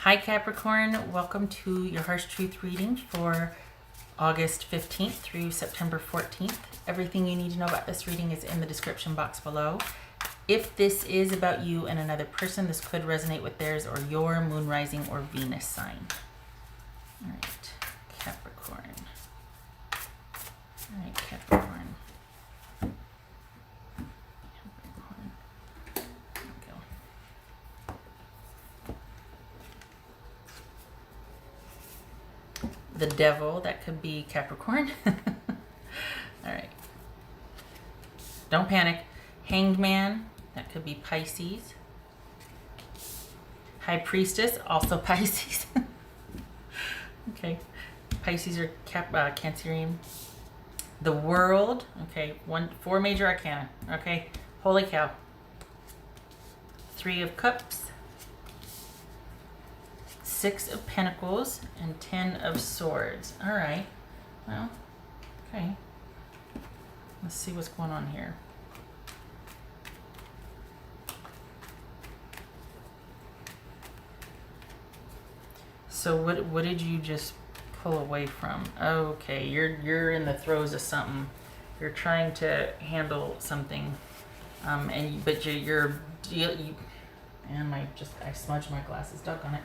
Hi Capricorn, welcome to your Harsh Truth reading for August 15th through September 14th. Everything you need to know about this reading is in the description box below. If this is about you and another person, this could resonate with theirs or your moon, rising, or Venus sign. All right, Capricorn. All right, Capricorn. The devil, that could be Capricorn. All right. Don't panic. Hanged man, that could be Pisces. High priestess, also Pisces. Okay. Pisces are Cancerian. The world, okay. 4 major arcana. Okay. Holy cow. 3 of cups. 6 of Pentacles and 10 of Swords. All right. Well, okay. Let's see what's going on here. So what did you just pull away from? Okay, you're in the throes of something. You're trying to handle something, but I smudged my glasses. Duck on it.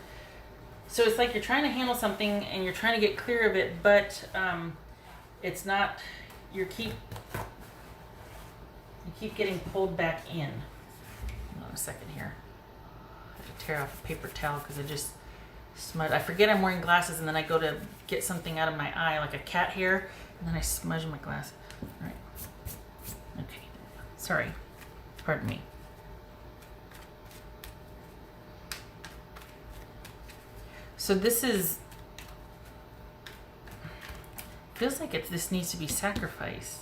So it's like you're trying to handle something and you're trying to get clear of it, but it's not. You keep getting pulled back in. Hold on a second here. I have to tear off a paper towel because I just smudged. I forget I'm wearing glasses and then I go to get something out of my eye, like a cat hair, and then I smudge my glass. All right. Okay. Sorry. Pardon me. So this feels like this needs to be sacrificed.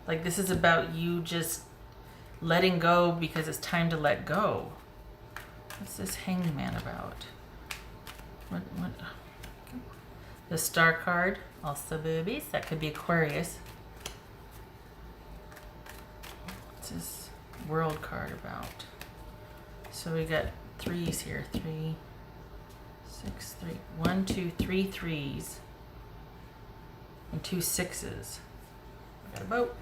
Like this is about you just letting go because it's time to let go. What's this Hanged Man about? What? The Star card, also boobies. That could be Aquarius. What's this World card about? So we got 3s here. 3, 6, 3. 1, 2, 3 3s and 2 6s. We got a boat.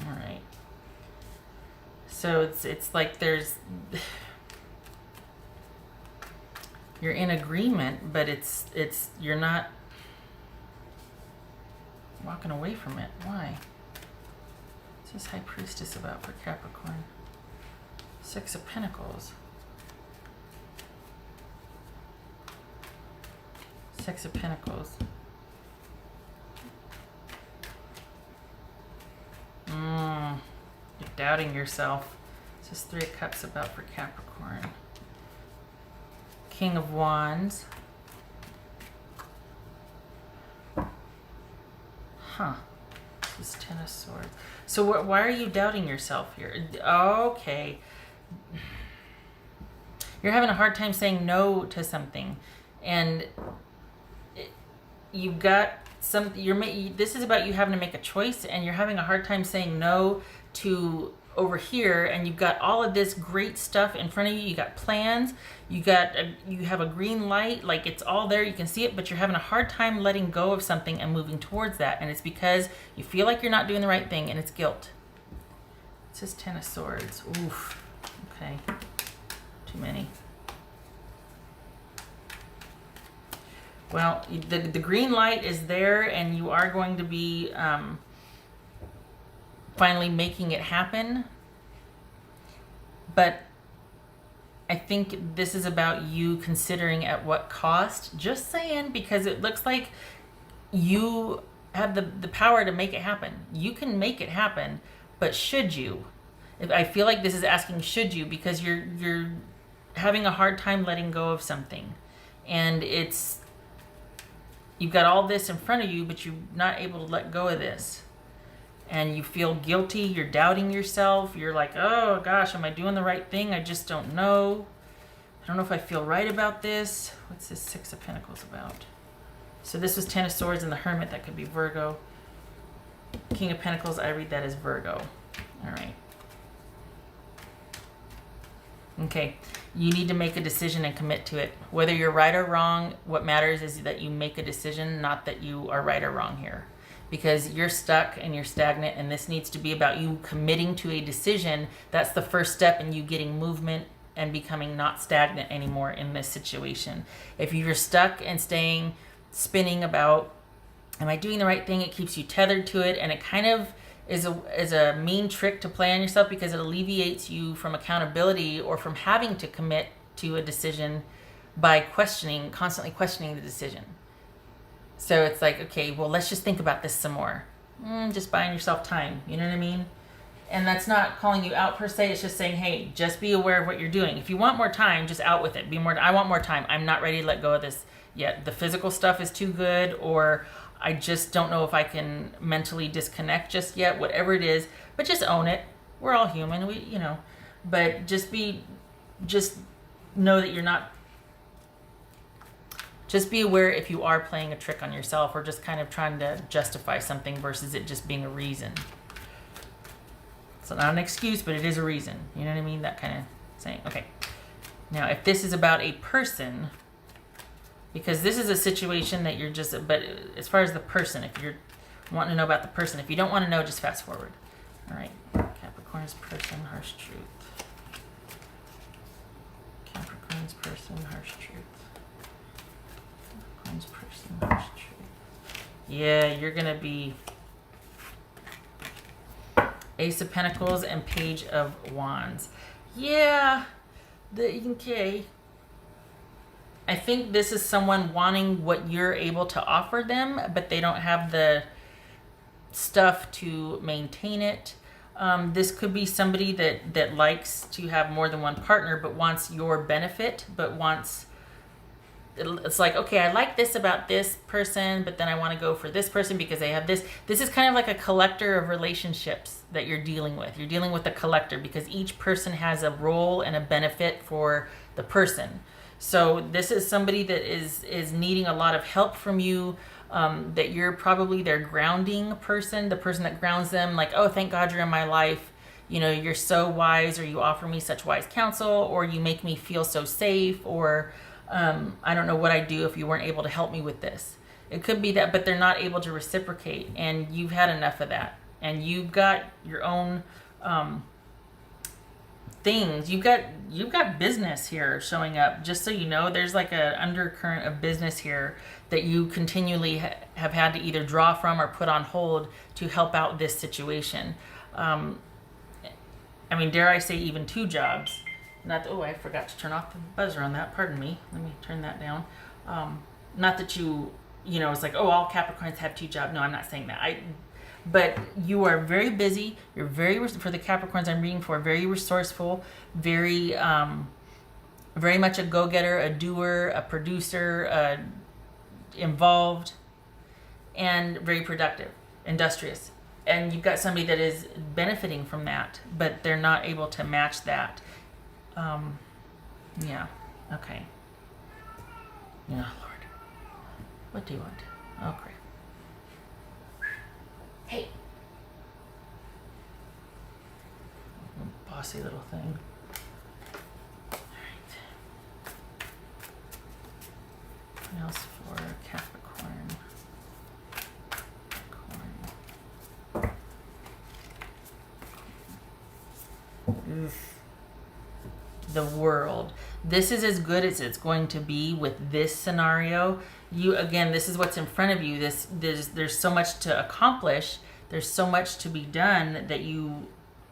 All right. So it's like you're in agreement, but it's you're not walking away from it. Why? What's this High Priestess about for Capricorn? 6 of Pentacles. 6 of Pentacles. You're doubting yourself. This is 3 of Cups about for Capricorn. King of Wands. Huh. This is 10 of Swords. So why are you doubting yourself here? Okay. You're having a hard time saying no to something. And you've got this is about you having to make a choice, and you're having a hard time saying no to over here, and you've got all of this great stuff in front of you. You got plans, you have a green light, like it's all there, you can see it, but you're having a hard time letting go of something and moving towards that, and it's because you feel like you're not doing the right thing, and it's guilt. It says 10 of Swords. Oof. Okay. Too many. Well, the green light is there, and you are going to be finally making it happen. But I think this is about you considering at what cost. Just saying, because it looks like you have the power to make it happen. You can make it happen, but should you? I feel like this is asking should you, because you're having a hard time letting go of something, and you've got all this in front of you, but you're not able to let go of this. And you feel guilty. You're doubting yourself. You're like, oh gosh, am I doing the right thing? I just don't know. I don't know if I feel right about this. What's this 6 of Pentacles about? So this was 10 of Swords and the Hermit. That could be Virgo. King of Pentacles, I read that as Virgo. All right. Okay, you need to make a decision and commit to it. Whether you're right or wrong, what matters is that you make a decision, not that you are right or wrong here. Because you're stuck and you're stagnant, and this needs to be about you committing to a decision. That's the first step in you getting movement and becoming not stagnant anymore in this situation. If you're stuck and staying spinning about, am I doing the right thing? It keeps you tethered to it, and it kind of is a mean trick to play on yourself, because it alleviates you from accountability or from having to commit to a decision by constantly questioning the decision. So it's like, okay, well, let's just think about this some more. Just buying yourself time, you know what I mean? And that's not calling you out per se. It's just saying, hey, just be aware of what you're doing. If you want more time, just out with it. I want more time. I'm not ready to let go of this yet. The physical stuff is too good, or I just don't know if I can mentally disconnect just yet, whatever it is. But just own it. We're all human, but just know that you're not. Just be aware if you are playing a trick on yourself, or just kind of trying to justify something versus it just being a reason. It's not an excuse, but it is a reason. You know what I mean? That kind of saying. Okay. Now, if this is about a person, because this is a situation that but as far as the person, if you're wanting to know about the person, if you don't want to know, just fast forward. All right. Capricorn's person, harsh truth. Capricorn's person, harsh truth. Person, harsh truth. Yeah, you're gonna be Ace of Pentacles and Page of Wands. Yeah, okay. I think this is someone wanting what you're able to offer them, but they don't have the stuff to maintain it. This could be somebody that likes to have more than one partner, but wants your benefit, it's like, okay, I like this about this person, but then I want to go for this person because they have this. This is kind of like a collector of relationships that you're dealing with. You're dealing with a collector because each person has a role and a benefit for the person. So this is somebody that is needing a lot of help from you, that you're probably their grounding person, the person that grounds them, like, oh, thank God you're in my life. You're so wise, or you offer me such wise counsel, or you make me feel so safe, or I don't know what I'd do if you weren't able to help me with this. It could be that, but they're not able to reciprocate, and you've had enough of that. And you've got your own things. You've got business here showing up. Just so you know, there's like a undercurrent of business here that you continually have had to either draw from or put on hold to help out this situation. Dare I say even 2 jobs. I forgot to turn off the buzzer on that. Pardon me. Let me turn that down. Not that it's like, oh, all Capricorns have 2 jobs. No, I'm not saying that. But you are very busy. You're for the Capricorns I'm reading for, very resourceful, very much a go-getter, a doer, a producer, involved, and very productive, industrious. And you've got somebody that is benefiting from that, but they're not able to match that. Yeah. Okay. Yeah, Lord. What do you want? Oh, great. Hey. Bossy little thing. All right. What else for Capricorn? Oof. The World. This is as good as it's going to be with this scenario. This is what's in front of you. There's so much to accomplish. There's so much to be done that you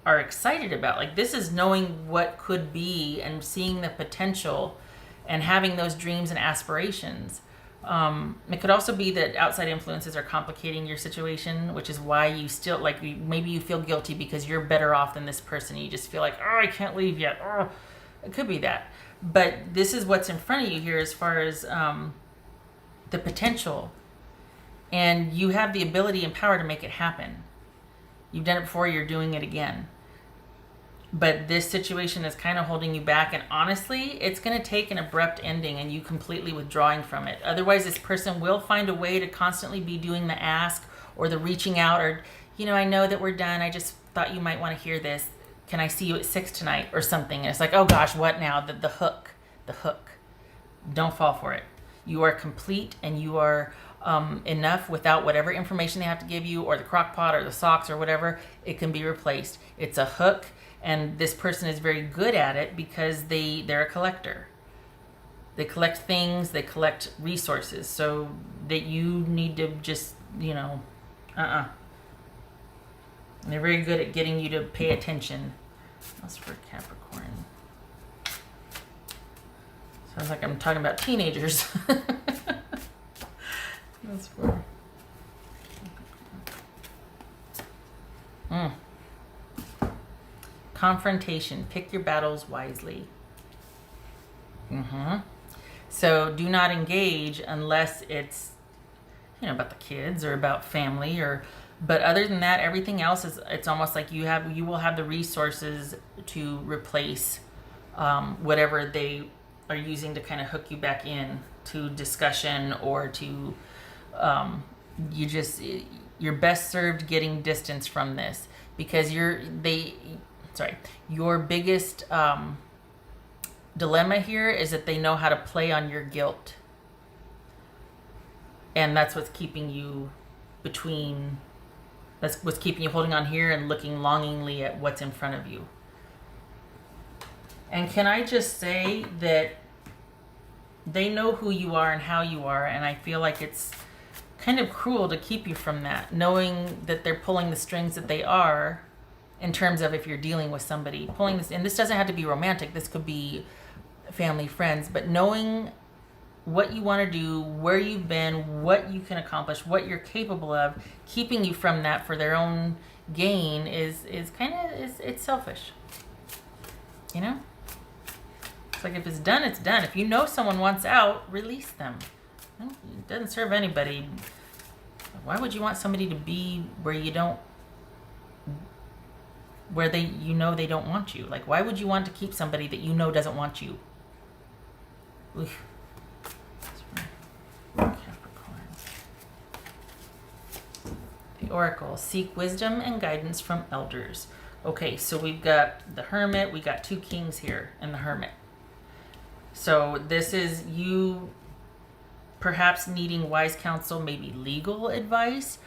are excited about. Like, this is knowing what could be and seeing the potential and having those dreams and aspirations. It could also be that outside influences are complicating your situation, which is why you still, maybe you feel guilty because you're better off than this person. You just feel like, oh, I can't leave yet. Oh. It could be that. But this is what's in front of you here as far as the potential. And you have the ability and power to make it happen. You've done it before, you're doing it again. But this situation is kind of holding you back. And honestly, it's going to take an abrupt ending and you completely withdrawing from it. Otherwise, this person will find a way to constantly be doing the ask or the reaching out or, I know that we're done. I just thought you might want to hear this. can I see you at 6 tonight or something? And it's like, oh gosh, what now? The hook. Don't fall for it. You are complete, and you are enough without whatever information they have to give you, or the crock pot or the socks or whatever. It can be replaced. It's a hook, and this person is very good at it because they're a collector. They collect things, they collect resources, so that you need to just, they're very good at getting you to pay attention. That's for Capricorn. Sounds like I'm talking about teenagers. That's for confrontation. Pick your battles wisely. So do not engage unless it's, about the kids or about family, but other than that, everything else it's almost like you will have the resources to replace whatever they are using to kind of hook you back in to discussion, or to you're best served getting distance from this, because your biggest dilemma here is that they know how to play on your guilt, and that's what's keeping you holding on here and looking longingly at what's in front of you. And can I just say that they know who you are and how you are, and I feel like it's kind of cruel to keep you from that, knowing that they're pulling the strings that they are, in terms of if you're dealing with somebody pulling this, and this doesn't have to be romantic, this could be family, friends, but knowing what you want to do, where you've been, what you can accomplish, what you're capable of, keeping you from that for their own gain is it's selfish. It's like, if it's done, it's done. If you know someone wants out, release them. It doesn't serve anybody. Why would you want somebody to be where they don't want you? Like, why would you want to keep somebody that you know doesn't want you? Oof. Capricorn. The Oracle. Seek wisdom and guidance from elders. Okay, so we've got the Hermit. We got 2 kings here and the Hermit. So this is you perhaps needing wise counsel, maybe legal advice.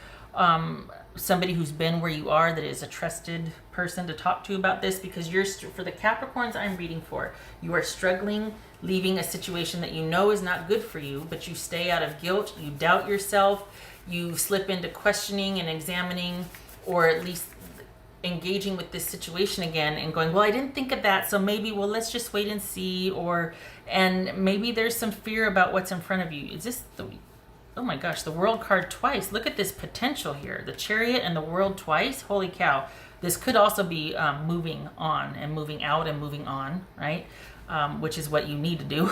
Somebody who's been where you are, that is a trusted person to talk to about this, because for the Capricorns I'm reading for, you are struggling, leaving a situation that you know is not good for you, but you stay out of guilt, you doubt yourself, you slip into questioning and examining, or at least engaging with this situation again and going, well, I didn't think of that, so maybe, well, let's just wait and see, and maybe there's some fear about what's in front of you. Is this oh my gosh, the World card twice. Look at this potential here. The Chariot and the World twice. Holy cow. This could also be moving on and moving out and moving on, right? Which is what you need to do.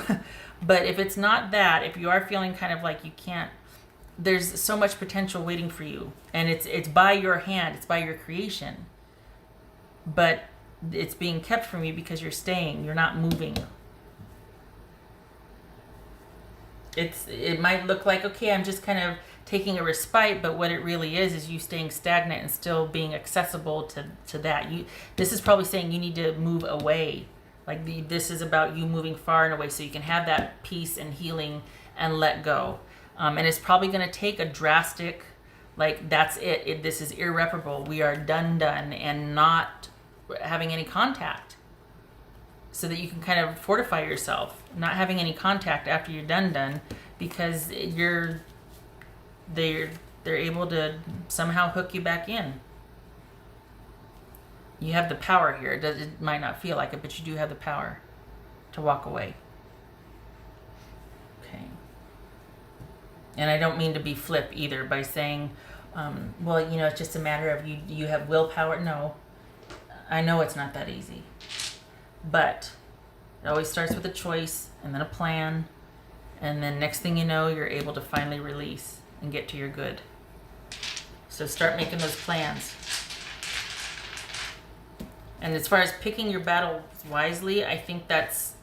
But if it's not that, if you are feeling kind of like you can't, there's so much potential waiting for you. And it's by your hand. It's by your creation. But it's being kept from you because you're staying. You're not moving. It might look like, okay, I'm just kind of taking a respite, but what it really is you staying stagnant and still being accessible to that. This is probably saying you need to move away. Like this is about you moving far and away so you can have that peace and healing and let go. And it's probably going to take a drastic, like, that's it. This is irreparable. We are done, and not having any contact, so that you can kind of fortify yourself, not having any contact after you're done, because they're able to somehow hook you back in. You have the power here. It might not feel like it, but you do have the power to walk away. Okay. And I don't mean to be flip either by saying, well, it's just a matter of you have willpower. No, I know it's not that easy. But it always starts with a choice and then a plan. And then next thing you know, you're able to finally release and get to your good. So start making those plans. And as far as picking your battles wisely, I think that's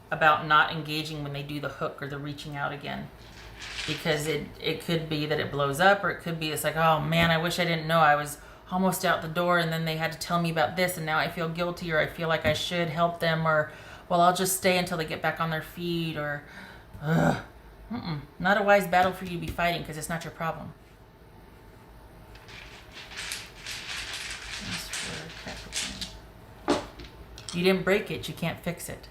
about not engaging when they do the hook or the reaching out again. Because it could be that it blows up, or it could be it's like, oh man, I wish I didn't know. I was almost out the door, and then they had to tell me about this, and now I feel guilty, or I feel like I should help them, or, well, I'll just stay until they get back on their feet, or, not a wise battle for you to be fighting, because it's not your problem. That's for Capricorn. You didn't break it, you can't fix it.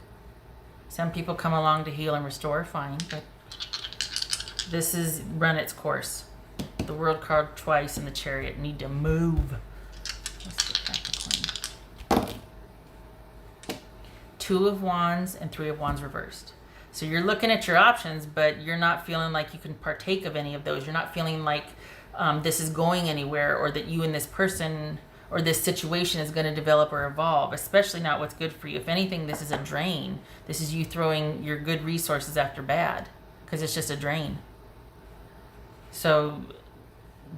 Some people come along to heal and restore, fine, but this is run its course. The World card twice and the Chariot need to move. What's the Capricorn? Two of Wands and Three of Wands reversed. So you're looking at your options, but you're not feeling like you can partake of any of those. You're not feeling like this is going anywhere, or that you and this person or this situation is going to develop or evolve, especially not what's good for you. If anything, this is a drain. This is you throwing your good resources after bad, because it's just a drain. So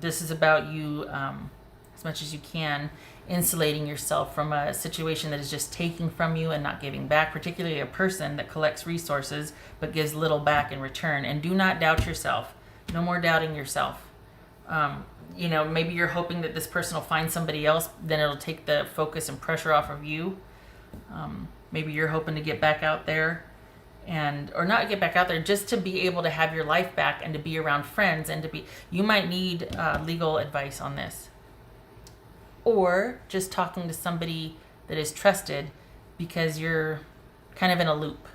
this is about you, as much as you can, insulating yourself from a situation that is just taking from you and not giving back, particularly a person that collects resources but gives little back in return. And do not doubt yourself. No more doubting yourself. You know, maybe you're hoping that this person will find somebody else, then it'll take the focus and pressure off of you. Maybe you're hoping to get back out there, and or not get back out there, just to be able to have your life back and to be around friends, and to be, you might need legal advice on this, or just talking to somebody that is trusted, because you're kind of in a loop.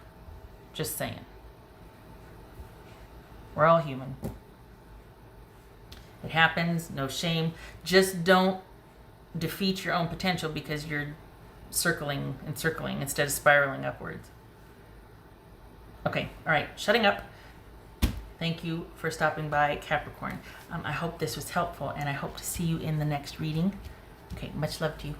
Just saying. We're all human. It happens, no shame. Just don't defeat your own potential because you're circling and circling instead of spiraling upwards. Okay, all right, shutting up. Thank you for stopping by, Capricorn. I hope this was helpful, and I hope to see you in the next reading. Okay, much love to you.